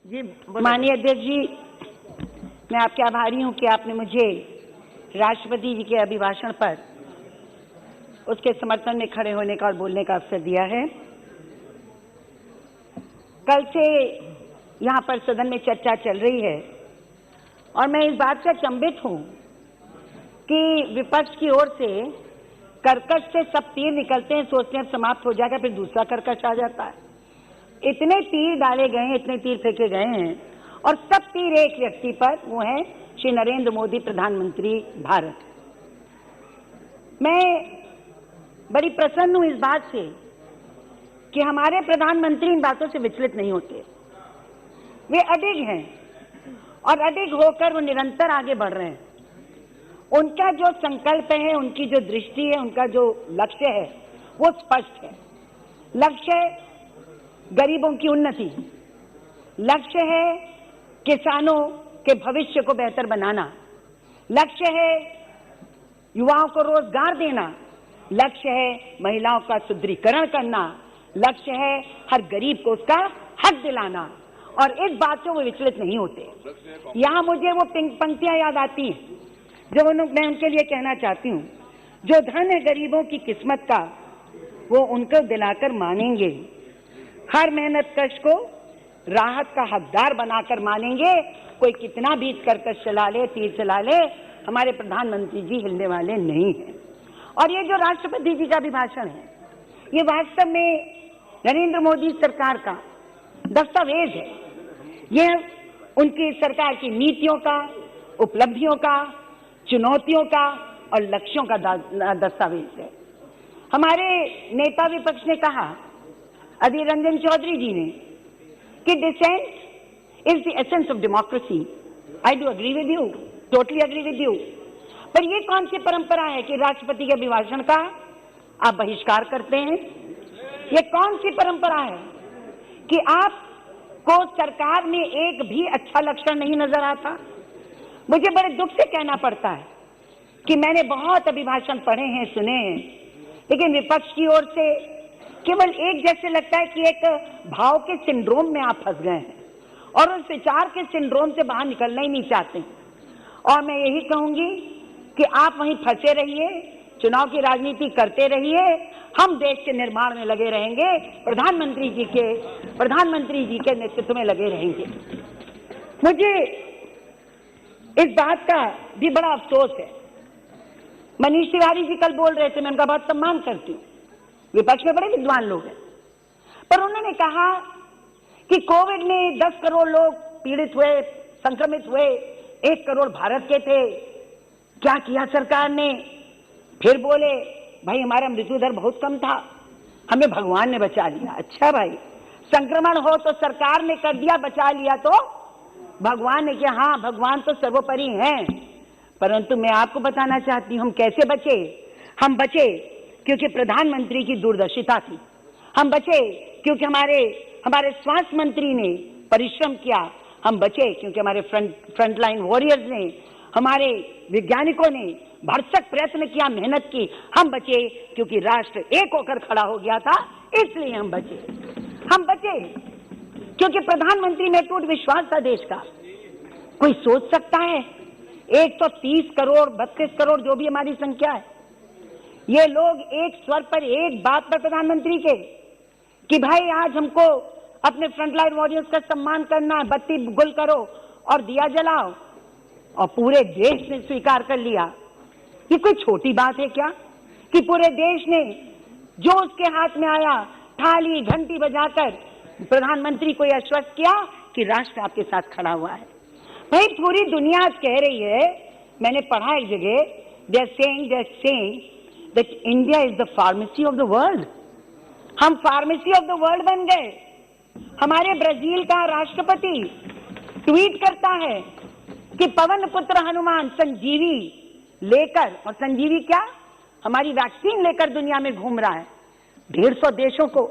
जी माननीय अध्यक्ष जी, मैं आपके आभारी हूं कि आपने मुझे राष्ट्रपति जी के अभिभाषण पर उसके समर्थन में खड़े होने का और बोलने का अवसर दिया है। कल से यहाँ पर सदन में चर्चा चल रही है और मैं इस बात से अचंभित हूं कि विपक्ष की ओर से कर्कश से सब तीर निकलते हैं, सोचते हैं समाप्त हो जाएगा, फिर दूसरा कर्कश आ जाता है। इतने तीर डाले गए हैं, इतने तीर फेंके गए हैं और सब तीर एक व्यक्ति पर, वो है श्री नरेंद्र मोदी, प्रधानमंत्री भारत। मैं बड़ी प्रसन्न हूं इस बात से कि हमारे प्रधानमंत्री इन बातों से विचलित नहीं होते। वे अडिग हैं और अडिग होकर वो निरंतर आगे बढ़ रहे हैं। उनका जो संकल्प है, उनकी जो दृष्टि है, उनका जो लक्ष्य है वो स्पष्ट है। लक्ष्य है गरीबों की उन्नति, लक्ष्य है किसानों के भविष्य को बेहतर बनाना, लक्ष्य है युवाओं को रोजगार देना, लक्ष्य है महिलाओं का सुदृढ़ीकरण करना, लक्ष्य है हर गरीब को उसका हक दिलाना। और इस बात से वो विचलित नहीं होते। यहाँ मुझे वो पंक्तियां याद आती हैं जो मैं उनके लिए कहना चाहती हूँ। जो धन है गरीबों की किस्मत का, वो उनको दिलाकर मानेंगे, हर मेहनत कश को राहत का हकदार बनाकर मानेंगे। कोई कितना भी कर्कश चला ले, तीर चला ले, हमारे प्रधानमंत्री जी हिलने वाले नहीं हैं। और ये जो राष्ट्रपति जी का अभिभाषण है, ये वास्तव में नरेंद्र मोदी सरकार का दस्तावेज है। ये उनकी सरकार की नीतियों का, उपलब्धियों का, चुनौतियों का और लक्ष्यों का दस्तावेज है। हमारे नेता विपक्ष ने कहा, अधीर रंजन चौधरी जी ने, कि dissent is the essence of democracy. I do agree with you, totally agree with you. पर ये कौन सी परंपरा है कि राष्ट्रपति के अभिभाषण का आप बहिष्कार करते हैं? ये कौन सी परंपरा है कि आपको सरकार में एक भी अच्छा लक्षण नहीं नजर आता? मुझे बड़े दुख से कहना पड़ता है कि मैंने बहुत अभिभाषण पढ़े हैं, सुने हैं, लेकिन विपक्ष की ओर से केवल एक जैसे लगता है कि एक भाव के सिंड्रोम में आप फंस गए हैं और उस विचार के सिंड्रोम से बाहर निकलना ही नहीं चाहते। और मैं यही कहूंगी कि आप वहीं फंसे रहिए, चुनाव की राजनीति करते रहिए, हम देश के निर्माण में लगे रहेंगे, प्रधानमंत्री जी के नेतृत्व में लगे रहेंगे। मुझे इस बात का भी बड़ा अफसोस है। मनीष तिवारी जी कल बोल रहे थे, मैं उनका बहुत सम्मान करती हूँ, विपक्ष में बड़े विद्वान लोग हैं, पर उन्होंने कहा कि कोविड में 10 करोड़ लोग पीड़ित हुए, संक्रमित हुए, 1 करोड़ भारत के थे, क्या किया सरकार ने? फिर बोले भाई हमारा मृत्यु दर बहुत कम था, हमें भगवान ने बचा लिया। अच्छा भाई, संक्रमण हो तो सरकार ने कर दिया, बचा लिया तो भगवान ने किया। हाँ, भगवान तो सर्वोपरि हैं, परंतु मैं आपको बताना चाहती हूं हम कैसे बचे। हम बचे क्योंकि प्रधानमंत्री की दूरदर्शिता थी, हम बचे क्योंकि हमारे स्वास्थ्य मंत्री ने परिश्रम किया, हम बचे क्योंकि हमारे फ्रंटलाइन वॉरियर्स ने, हमारे वैज्ञानिकों ने भरसक प्रयत्न किया, मेहनत की। हम बचे क्योंकि राष्ट्र एक होकर खड़ा हो गया था, इसलिए हम बचे। हम बचे क्योंकि प्रधानमंत्री में टूट विश्वास था देश का। कोई सोच सकता है 130 करोड़, 32 करोड़ जो भी हमारी संख्या है, ये लोग एक स्वर पर, एक बात पर प्रधानमंत्री के, कि भाई आज हमको अपने फ्रंटलाइन वॉरियर्स का सम्मान करना है, बत्ती गुल करो और दिया जलाओ, और पूरे देश ने स्वीकार कर लिया। ये कोई छोटी बात है क्या कि पूरे देश ने जो उसके हाथ में आया थाली घंटी बजाकर प्रधानमंत्री को यह आश्वस्त किया कि राष्ट्र आपके साथ खड़ा हुआ है। भाई पूरी दुनिया आज कह रही है, मैंने पढ़ा एक जगह, they are saying that India is the pharmacy of the world। हम फार्मेसी ऑफ द वर्ल्ड बन गए। हमारे ब्राजील का राष्ट्रपति ट्वीट करता है कि पवन पुत्र हनुमान संजीवी लेकर, और संजीवी क्या, हमारी वैक्सीन लेकर दुनिया में घूम रहा है। 150 देशों को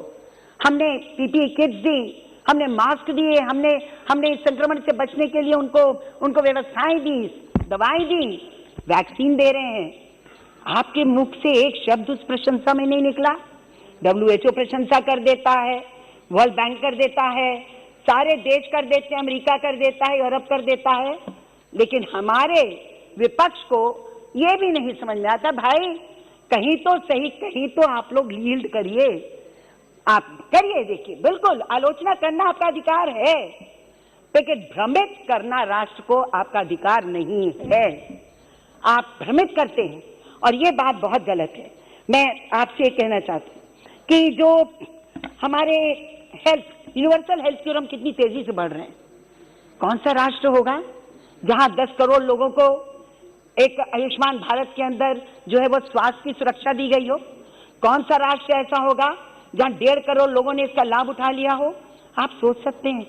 हमने पीपीई किट्स दी, हमने मास्क दिए, हमने इस संक्रमण से बचने के लिए उनको व्यवस्थाएं दी, दवाएं दी, वैक्सीन दे रहे हैं। आपके मुख से एक शब्द उस प्रशंसा में नहीं निकला। WHO प्रशंसा कर देता है, वर्ल्ड बैंक कर देता है, सारे देश कर देते हैं, अमेरिका कर देता है, यूरोप कर देता है, लेकिन हमारे विपक्ष को ये भी नहीं समझ में आता, भाई कहीं तो सही, कहीं तो आप लोग लीड करिए, आप करिए। देखिए, बिल्कुल आलोचना करना आपका अधिकार है, लेकिन भ्रमित करना राष्ट्र को आपका अधिकार नहीं है। आप भ्रमित करते हैं और ये बात बहुत गलत है। मैं आपसे कहना चाहती हूँ कि जो हमारे यूनिवर्सल हेल्थ केयर हम कितनी तेजी से बढ़ रहे हैं। कौन सा राष्ट्र होगा जहां 10 करोड़ लोगों को एक आयुष्मान भारत के अंदर जो है वो स्वास्थ्य की सुरक्षा दी गई हो? कौन सा राष्ट्र ऐसा होगा जहां 1.5 करोड़ लोगों ने इसका लाभ उठा लिया हो? आप सोच सकते हैं,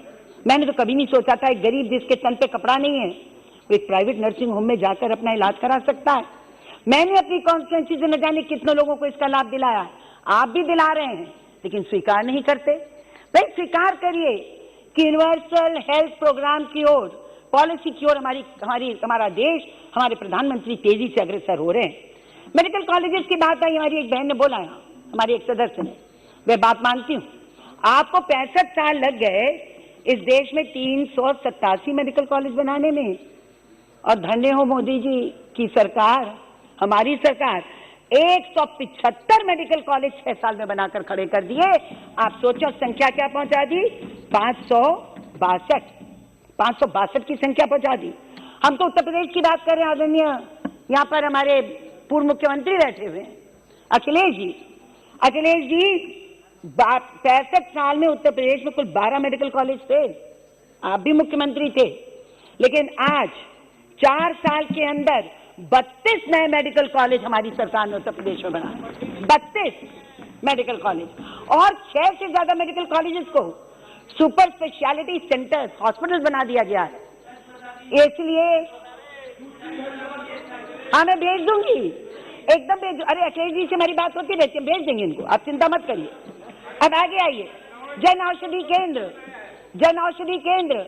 मैंने तो कभी नहीं सोचा था एक गरीब जिसके तन पे कपड़ा नहीं है वो एक प्राइवेट नर्सिंग होम में जाकर अपना इलाज करा सकता है। मैंने अपनी कॉन्स्टिट्यूएंसी से न जाने कितने लोगों को इसका लाभ दिलाया, आप भी दिला रहे हैं, लेकिन स्वीकार नहीं करते। भाई स्वीकार करिए कि यूनिवर्सल हेल्थ प्रोग्राम की ओर, पॉलिसी की ओर हमारा देश, हमारे प्रधानमंत्री तेजी से अग्रसर हो रहे हैं। मेडिकल कॉलेजेस की बात आई, हमारी एक बहन ने बोला, हमारी एक सदस्य ने, मैं बात मानती हूँ। आपको 65 साल लग गए इस देश में 387 मेडिकल कॉलेज बनाने में, और धन्य हो मोदी जी की सरकार, हमारी सरकार 175 मेडिकल कॉलेज 6 साल में बनाकर खड़े कर दिए। आप सोचो संख्या क्या पहुंचा दी, 562 की संख्या पहुंचा दी। हम तो उत्तर प्रदेश की बात कर रहे हैं, आदरणीय यहाँ पर हमारे पूर्व मुख्यमंत्री बैठे हुए हैं अखिलेश जी। 65 साल में उत्तर प्रदेश में कुल 12 मेडिकल कॉलेज थे, आप भी मुख्यमंत्री थे, लेकिन आज 4 साल के अंदर 32 नए मेडिकल कॉलेज हमारी सरकार ने उत्तर प्रदेश में बनाए। 32 मेडिकल कॉलेज, और 6 से ज्यादा मेडिकल कॉलेजेस को सुपर स्पेशलिटी सेंटर्स, हॉस्पिटल बना दिया गया है। इसलिए हाँ, मैं भेज दूंगी, एकदम भेज। अरे अखिलेश जी से हमारी बात होती रहती है, भेज देंगे इनको, आप चिंता मत करिए। अब आगे आइए, जन औषधि केंद्र,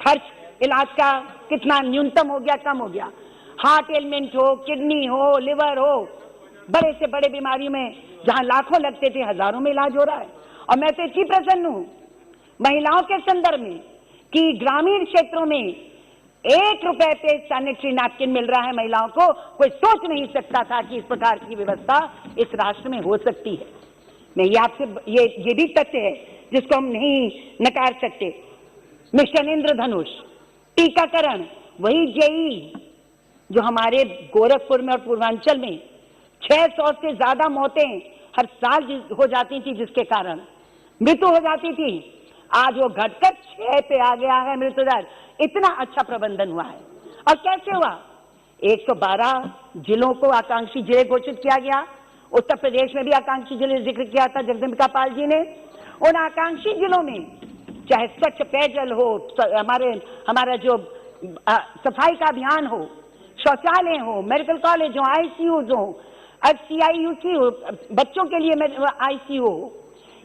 खर्च इलाज का कितना न्यूनतम हो गया, कम हो गया। हार्ट एलिमेंट हो, किडनी हो, लिवर हो, बड़े से बड़े बीमारी में जहां लाखों लगते थे हजारों में इलाज हो रहा है। और मैं तो इतनी प्रसन्न हूं महिलाओं के संदर्भ में कि ग्रामीण क्षेत्रों में 1 रुपए पे सैनिटरी नैपकिन मिल रहा है महिलाओं को। कोई सोच नहीं सकता था कि इस प्रकार की व्यवस्था इस राष्ट्र में हो सकती है। मैं ये आपसे ये भी तथ्य है जिसको हम नहीं नकार सकते। मिशन इंद्रधनुष, टीकाकरण, वही जेई जो हमारे गोरखपुर में और पूर्वांचल में 600 से ज्यादा मौतें हर साल हो जाती थी, जिसके कारण मृत्यु हो जाती थी, आज वो घटकर 6 पे आ गया है मृत्यु दर। इतना अच्छा प्रबंधन हुआ है। और कैसे हुआ? 112 जिलों को आकांक्षी जिले घोषित किया गया। उत्तर प्रदेश में भी आकांक्षी जिले जिक्र किया था जगदम्बिका पाल जी ने। उन आकांक्षी जिलों में चाहे स्वच्छ पेयजल हो, हमारा जो सफाई का अभियान हो, शौचालय हो, मेडिकल कॉलेज हो, आईसीयूज हो, CIUC हो, बच्चों के लिए ICU हो,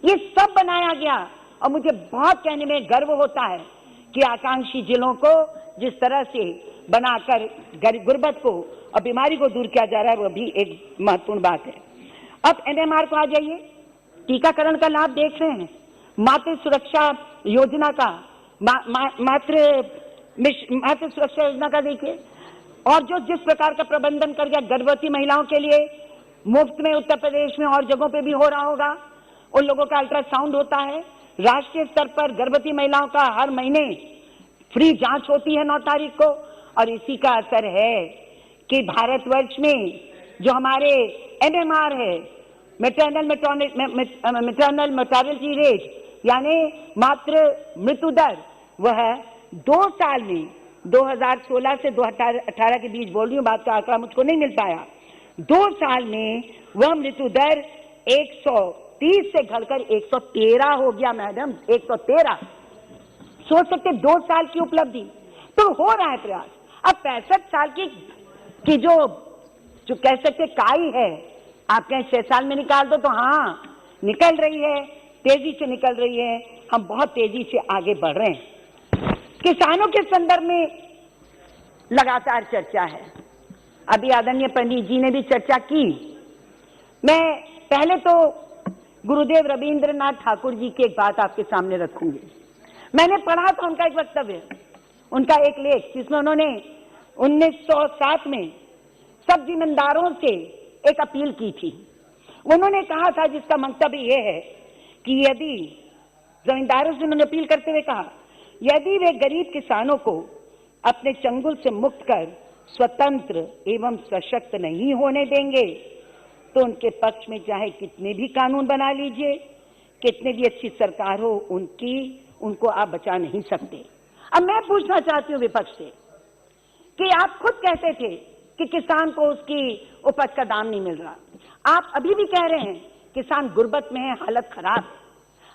ये सब बनाया गया। और मुझे बहुत कहने में गर्व होता है कि आकांक्षी जिलों को जिस तरह से बनाकर गुर्बत को और बीमारी को दूर किया जा रहा है, वो भी एक महत्वपूर्ण बात है। अब MMR को आ जाइए, टीकाकरण का लाभ देख रहे हैं, मातृ सुरक्षा योजना का, मातृ सुरक्षा योजना का देखिए, और जो जिस प्रकार का प्रबंधन कर गया गर्भवती महिलाओं के लिए मुफ्त में उत्तर प्रदेश में और जगहों पे भी हो रहा होगा। उन लोगों का अल्ट्रासाउंड होता है, राष्ट्रीय स्तर पर गर्भवती महिलाओं का हर महीने फ्री जांच होती है 9 तारीख को। और इसी का असर है कि भारतवर्ष में जो हमारे MMR है, मैटरनल मोर्टेलिटी रेट, यानी मातृ मृत्यु दर, वह 2 साल में 2016 से 2018 के बीच बोल रही हूँ, बात का आंकड़ा मुझको नहीं मिल पाया, 2 साल में वह मृत्यु दर 130 से घटकर 113 हो गया। मैडम 113, सोच सकते 2 साल की उपलब्धि। तो हो रहा है प्रयास। अब 65 साल की जो कह सकते काई है, आप कहें 6 साल में निकाल दो, तो हाँ निकल रही है, तेजी से निकल रही है। हम बहुत तेजी से आगे बढ़ रहे हैं। किसानों के संदर्भ में लगातार चर्चा है। अभी आदरणीय पंडित जी ने भी चर्चा की। मैं पहले तो गुरुदेव रविंद्रनाथ ठाकुर जी की एक बात आपके सामने रखूंगी। मैंने पढ़ा था उनका एक वक्तव्य, उनका एक लेख, जिसमें उन्होंने 1907 में सब जिम्मेदारों से एक अपील की थी। उन्होंने कहा था, जिसका मंतव्य यह है कि यदि जमींदारों से उन्होंने अपील करते हुए कहा, यदि वे गरीब किसानों को अपने चंगुल से मुक्त कर स्वतंत्र एवं सशक्त नहीं होने देंगे तो उनके पक्ष में चाहे कितने भी कानून बना लीजिए, कितने भी अच्छी सरकार हो, उनको आप बचा नहीं सकते। अब मैं पूछना चाहती हूँ विपक्ष से कि आप खुद कहते थे कि किसान को उसकी उपज का दाम नहीं मिल रहा, आप अभी भी कह रहे हैं किसान गुर्बत में है, हालत खराब है।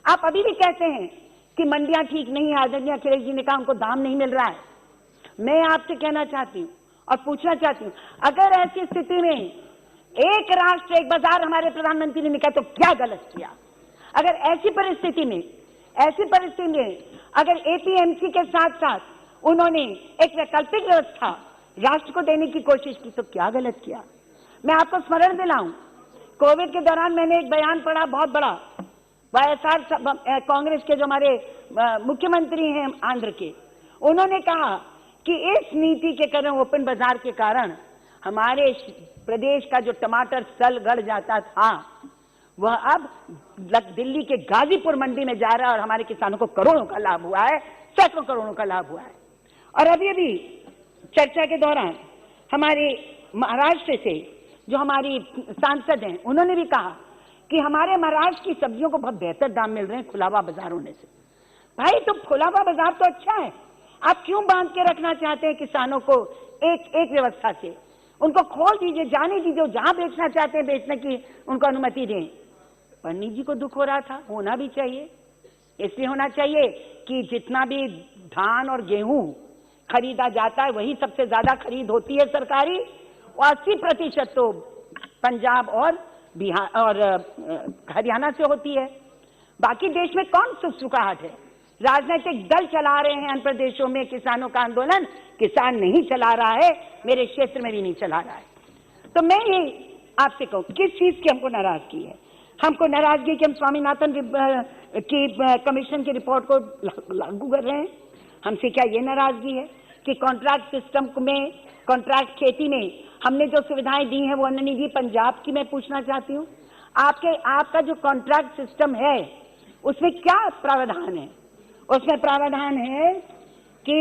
आप अभी भी कहते हैं कि मंडियां ठीक नहीं है, आदरणीय अखिलेश जी ने कहा उनको दाम नहीं मिल रहा है। मैं आपसे कहना चाहती हूँ और पूछना चाहती हूँ, अगर ऐसी स्थिति में एक राष्ट्र एक बाजार हमारे प्रधानमंत्री ने कहा तो क्या गलत किया? अगर ऐसी परिस्थिति में अगर एपीएमसी के साथ साथ उन्होंने एक वैकल्पिक व्यवस्था राष्ट्र को देने की कोशिश की तो क्या गलत किया? मैं आपको स्मरण दिलाऊं, कोविड के दौरान मैंने एक बयान पढ़ा बहुत बड़ा, वाईएसआर कांग्रेस के जो हमारे मुख्यमंत्री हैं आंध्र के, उन्होंने कहा कि इस नीति के कारण, ओपन बाजार के कारण हमारे प्रदेश का जो टमाटर सल गड़ जाता था वह अब दिल्ली के गाजीपुर मंडी में जा रहा है और हमारे किसानों को करोड़ों का लाभ हुआ है, सैकड़ों करोड़ों का लाभ हुआ है। और अभी चर्चा के दौरान हमारे महाराष्ट्र से जो हमारी सांसद हैं, उन्होंने भी कहा कि हमारे महाराष्ट्र की सब्जियों को बहुत बेहतर दाम मिल रहे हैं खुला हुआ बाजार होने से। भाई, तो खुला हुआ बाजार तो अच्छा है, आप क्यों बांध के रखना चाहते हैं किसानों को एक व्यवस्था से? उनको खोल दीजिए, जाने दीजिए, जहां बेचना चाहते हैं बेचने की उनको अनुमति दें। पंडित जी को दुख हो रहा था, होना भी चाहिए, इसलिए होना चाहिए कि जितना भी धान और गेहूं खरीदा जाता है वही सबसे ज्यादा खरीद होती है सरकारी, और 80% तो पंजाब और बिहार और हरियाणा से होती है। बाकी देश में कौन सुखाहट है? राजनीतिक दल चला रहे हैं अन्य प्रदेशों में किसानों का आंदोलन, किसान नहीं चला रहा है, मेरे क्षेत्र में भी नहीं चला रहा है। तो मैं ये आपसे कहूं, किस चीज की हमको नाराजगी है? हमको नाराजगी कि हम स्वामीनाथन की कमीशन की रिपोर्ट को लागू कर रहे हैं। हमसे क्या ये नाराजगी है कि कॉन्ट्रैक्ट सिस्टम में, कॉन्ट्रैक्ट खेती में हमने जो सुविधाएं दी हैं वो अन्य निधि पंजाब की मैं पूछना चाहती हूँ। आपका जो कॉन्ट्रैक्ट सिस्टम है उसमें क्या प्रावधान है? उसमें प्रावधान है कि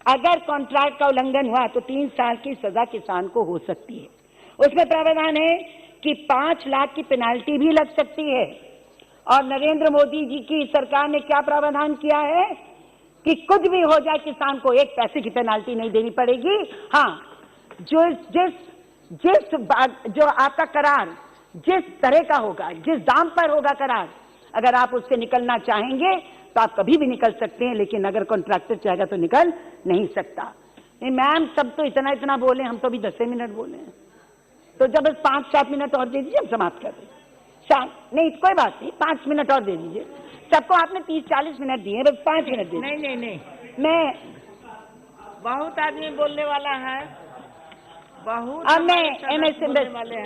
अगर कॉन्ट्रैक्ट का उल्लंघन हुआ तो 3 साल की सजा किसान को हो सकती है। उसमें प्रावधान है कि 5 लाख की पेनाल्टी भी लग सकती है। और नरेंद्र मोदी जी की सरकार ने क्या प्रावधान किया है कि कुछ भी हो जाए किसान को 1 पैसे की पेनाल्टी नहीं देनी पड़ेगी। हाँ, जो आपका करार जिस तरह का होगा, जिस दाम पर होगा करार, अगर आप उससे निकलना चाहेंगे तो आप कभी भी निकल सकते हैं, लेकिन अगर कॉन्ट्रैक्टर चाहेगा तो निकल नहीं सकता। नहीं मैम, सब तो इतना बोले, हम तो अभी 10 मिनट बोले हैं, तो जब 5-7 मिनट और दे दीजिए, हम समाप्त कर दें। नहीं, कोई बात नहीं, 5 मिनट और दे दीजिए। सबको आपने 30-40 मिनट दिए, बस 5 मिनट दे। नहीं, मैं बहुत आदमी बोलने वाला है, बहुत। अब मैं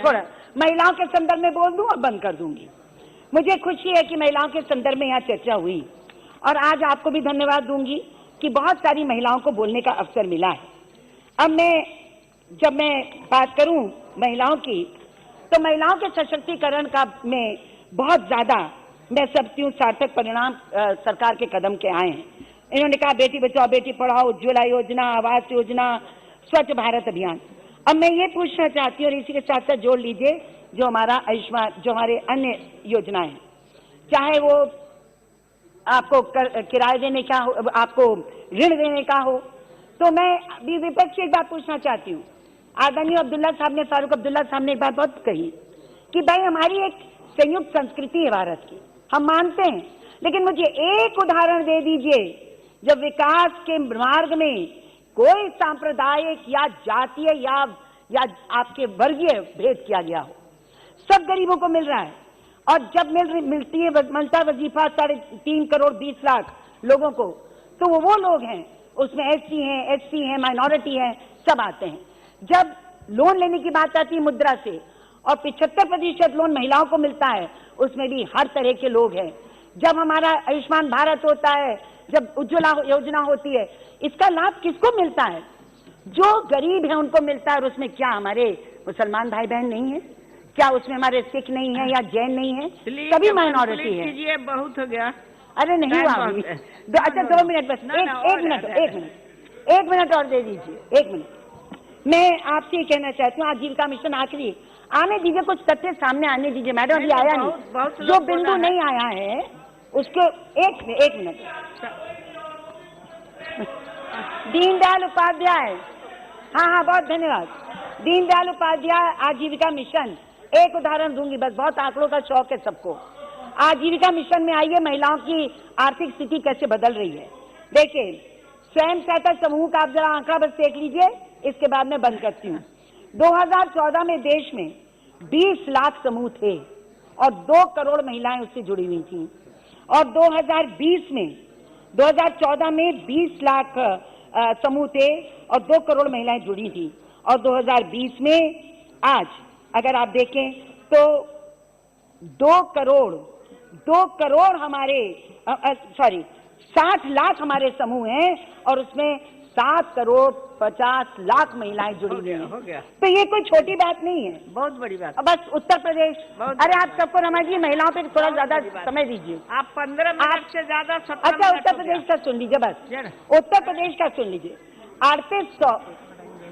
थोड़ा महिलाओं के संदर्भ में बोल दूं और बंद कर दूंगी। मुझे खुशी है कि महिलाओं के संदर्भ में यहाँ चर्चा हुई, और आज आपको भी धन्यवाद दूंगी कि बहुत सारी महिलाओं को बोलने का अवसर मिला है। अब जब मैं बात करूं महिलाओं की, तो महिलाओं के सशक्तिकरण का में बहुत ज्यादा मैं समझती हूँ सार्थक परिणाम सरकार के कदम के आए हैं। इन्होंने कहा बेटी बचाओ बेटी पढ़ाओ, उज्ज्वला योजना, आवास योजना, स्वच्छ भारत अभियान। अब मैं ये पूछना चाहती हूँ, और इसी के साथ साथ जोड़ लीजिए जो हमारा आयुष्मान, जो हमारे अन्य योजनाएं, चाहे वो आपको किराए देने का हो, आपको ऋण देने का हो, तो मैं विपक्ष से एक बात पूछना चाहती हूँ। आदरणीय अब्दुल्ला साहब ने, फारूक अब्दुल्ला साहब ने एक बात बहुत कही कि भाई हमारी एक संयुक्त संस्कृति है भारत की, हम मानते हैं, लेकिन मुझे एक उदाहरण दे दीजिए जब विकास के मार्ग में कोई सांप्रदायिक या जातीय या आपके वर्गीय भेद किया गया हो। सब गरीबों को मिल रहा है, और जब मिलता वजीफा 3.5 करोड़ 20 लाख लोगों को, तो वो लोग हैं, उसमें SC हैं, SC हैं, माइनॉरिटी हैं, सब आते हैं। जब लोन लेने की बात आती है मुद्रा से, और 75% लोन महिलाओं को मिलता है, उसमें भी हर तरह के लोग हैं। जब हमारा आयुष्मान भारत होता है, जब उज्ज्वला योजना होती है, इसका लाभ किसको मिलता है? जो गरीब है उनको मिलता है। और उसमें क्या हमारे मुसलमान भाई बहन नहीं है? क्या उसमें हमारे सिख नहीं है या जैन नहीं है? सभी माइनॉरिटी है। बहुत हो गया। अरे नहीं हुआ अभी। अच्छा 2 मिनट बस, एक मिनट और दे दीजिए, 1 मिनट। मैं आपसे ये कहना चाहती हूँ, आजीविका मिशन आखिरी आने दीजिए, कुछ तथ्य सामने आने दीजिए मैडम। अभी आया नहीं, जो बिंदु नहीं आया है उसको एक मिनट। दीनदयाल उपाध्याय, हाँ बहुत धन्यवाद। दीनदयाल उपाध्याय आजीविका मिशन, एक उदाहरण दूंगी बस, बहुत आंकड़ों का शौक है सबको। आजीविका मिशन में आइए, महिलाओं की आर्थिक स्थिति कैसे बदल रही है। देखिए, स्वयं सहायता समूह का आप जरा आंकड़ा बस देख लीजिए, इसके बाद में बंद करती हूँ। 2014 में देश में 20 लाख समूह थे और 2 करोड़ महिलाएं उससे जुड़ी हुई थी। और 2014 में 20 लाख समूह थे और 2 करोड़ महिलाएं जुड़ी थी। और 2020 में आज अगर आप देखें तो 2 करोड़ हमारे 60 लाख हमारे समूह हैं और उसमें 7 करोड़ 50 लाख महिलाएं जुड़ी हुई हैं। तो ये कोई छोटी बात नहीं है, बहुत बड़ी बात। बस उत्तर प्रदेश, अरे आप सबको रमाइए, महिलाओं पे थोड़ा ज्यादा समय दीजिए। आप 15 मिनट से ज्यादा। अच्छा उत्तर प्रदेश का सुन लीजिए, बस उत्तर प्रदेश का सुन लीजिए।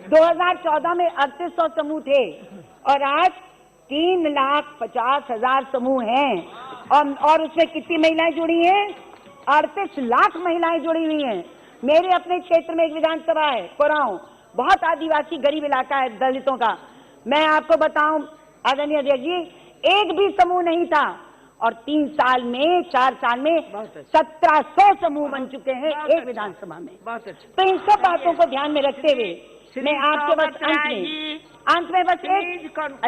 2014 में 3800 समूह थे और आज 3,50,000 समूह हैं और उसमें कितनी महिलाएं जुड़ी हैं? 38 लाख महिलाएं जुड़ी हुई हैं। मेरे अपने क्षेत्र में एक विधानसभा है कोरांव, बहुत आदिवासी गरीब इलाका है दलितों का। मैं आपको बताऊं आदरणीय अध्यक्ष जी, एक भी समूह नहीं था और 4 साल में 1700 समूह बन चुके हैं एक विधानसभा में। तो इन सब बातों को ध्यान में रखते हुए मैं आपके बस अंत में बस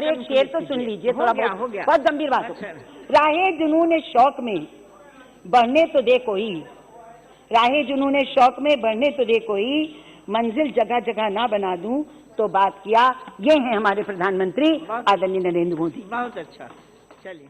एक शेर तो सुन लीजिए, थोड़ा बहुत गंभीर बात हो। राहे जुनून शौक में बढ़ने तो दे कोई, राहे जुनून शौक में बढ़ने तो दे कोई, मंजिल जगह जगह ना बना दूं तो बात किया। ये है हमारे प्रधानमंत्री आदरणीय नरेंद्र मोदी। बहुत अच्छा, चलिए।